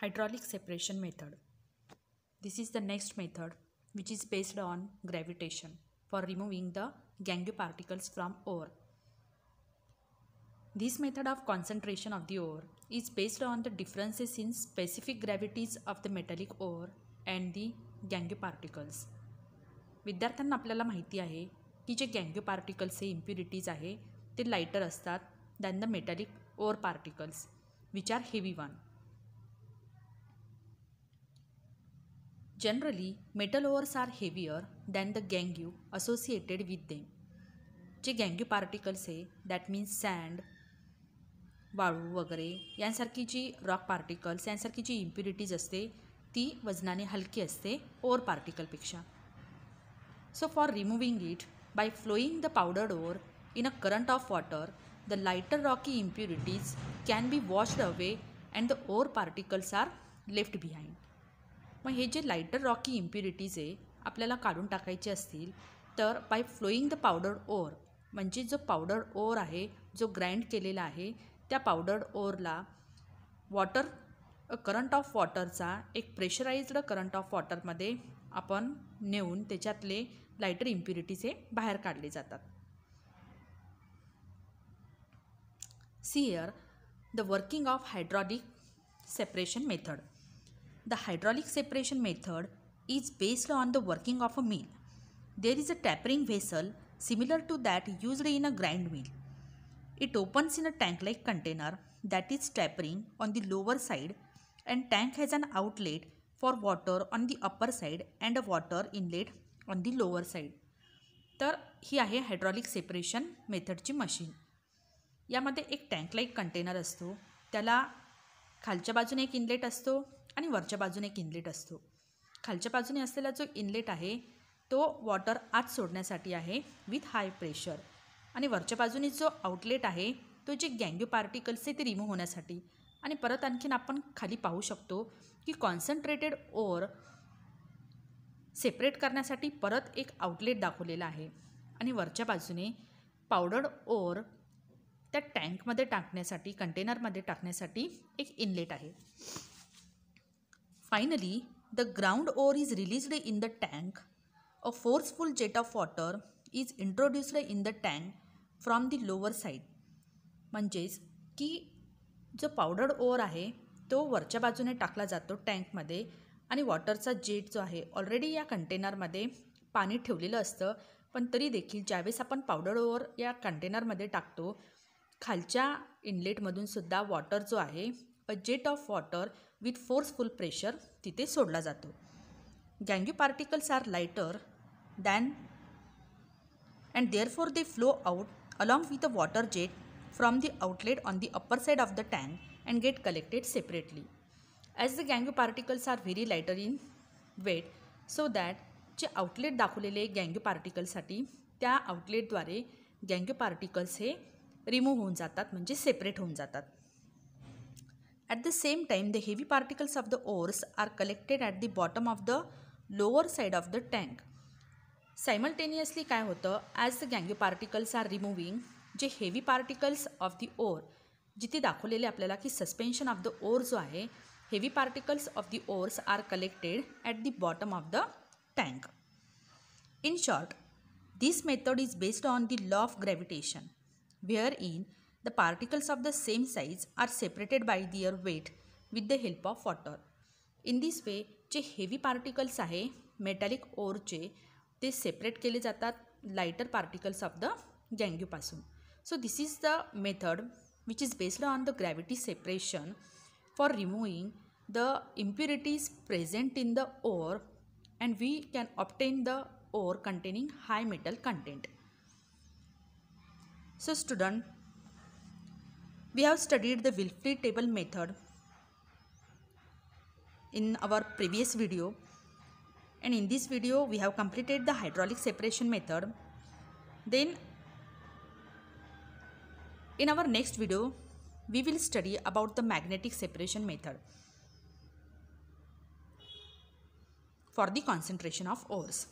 Hydraulic separation method. This is the next method which is based on gravitation for removing the gangue particles from ore. This method of concentration of the ore is based on the differences in specific gravities of the metallic ore and the gangue particles. विद्यार्थ्यांना आपल्याला माहिती आहे की जे गँग्यू पार्टिकल्सचे impurities आहे ते lighter असतात than the metallic ore particles which are heavy one. Generally, metal ores are heavier than the gangue associated with them. जे गँग्यू पार्टिकल्स आहे दॅट मीन्स सँड, वाळू वगैरे यांसारखी जी रॉक पार्टिकल्स यांसारखी जी इम्प्युरिटीज असते ती वजनाने हलकी असते or पार्टिकलपेक्षा. So for removing it by flowing the powdered ore in a current of water, the lighter rocky impurities can be washed away and the ore particles are left behind. मग हे जे lighter Rocky impurities आहे आपल्याला काढून टाकायचे असतील तर bye flowing the पावडर्ड or म्हणजे जो पावडर्ड ओर आहे जो ग्राइंड केलेला आहे त्या पावडर्ड ओरला वॉटर करंट ऑफ वॉटरचा एक प्रेशराइज्ड करंट ऑफ वॉटरमध्ये आपण नेऊन त्याच्यातले लाइटर इम्प्युरिटीज हे बाहेर काढले जातात. See here the working of hydraulic separation method. The hydraulic separation method is based on the working of a mill. There is a tapering vessel similar to that used in a grind mill. It opens in a tank-like container that is tapering on the lower side and tank has an outlet for water on the upper side and a water inlet on the lower side. तर ही आहे hydraulic separation मेथडची machine. यामध्ये एक tank-like container असतो, त्याला खालच्या बाजूने एक inlet असतो आणि वरच्या बाजूने एक इनलेट असतो. खालच्या बाजूने असलेला जो इनलेट आहे तो वॉटर आत सोडण्यासाठी आहे विथ हाय प्रेशर आणि वरच्या बाजूने जो आउटलेट आहे तो जे गँग्यू पार्टिकल्स आहे ते रिमूव्ह होण्यासाठी. आणि परत आणखीन आपण खाली पाहू शकतो की कॉन्सन्ट्रेटेड ओर सेपरेट करण्यासाठी परत एक आउटलेट दाखवलेला आहे आणि वरच्या बाजूने पावडर्ड ओर त्या टँकमध्ये टाकण्यासाठी कंटेनरमध्ये टाकण्यासाठी एक इनलेट आहे. Finally, the ground ore is released in the tank. A forceful jet of water is introduced in the tank from the lower side. म्हणजेच की जो पावडर्ड ओर आहे तो वरच्या बाजूने टाकला जातो टँकमध्ये आणि वॉटरचा जेट जो आहे ऑलरेडी या कंटेनरमध्ये पाणी ठेवलेलं असतं, पण तरी देखील ज्यावेळेस आपण पावडर्ड ओर या कंटेनरमध्ये टाकतो खालच्या इनलेटमधून सुद्धा वॉटर जो आहे a jet of water with forceful pressure तिथे सोडला जातो. गँग्यू particles are lighter than and therefore they flow out along with a water jet from the outlet on the upper side of the tank and get collected separately. As the गँग्यू particles are very lighter in weight so that जे outlet दाखवलेले गँग्यू पार्टिकलसाठी त्या आउटलेटद्वारे गँग्यू particles हे remove होऊन जातात म्हणजे separate होऊन जातात. At the same time, the heavy particles of the ores are collected at the bottom of the lower side of the tank. Simultaneously काय होतं, as the gangue particles are removing, जे heavy particles of the ore जिथे दाखवलेले आपल्याला की suspension of the ore जो आहे, heavy particles of the ores are collected at the bottom of the tank. In short, this method is based on the law of gravitation, wherein the particles of the same size are separated by their weight with the help of water. In this way, जे heavy particles आहे metallic ओरचे ते separate केले जातात lighter particles of the गँग्यूपासून. So this is the method which is based on the gravity separation for removing the impurities present in the ore and we can obtain the ore containing high metal content. So student, we have studied the Wilfrid table method in our previous video, and in this video we have completed the hydraulic separation method. Then in our next video we will study about the magnetic separation method for the concentration of ores.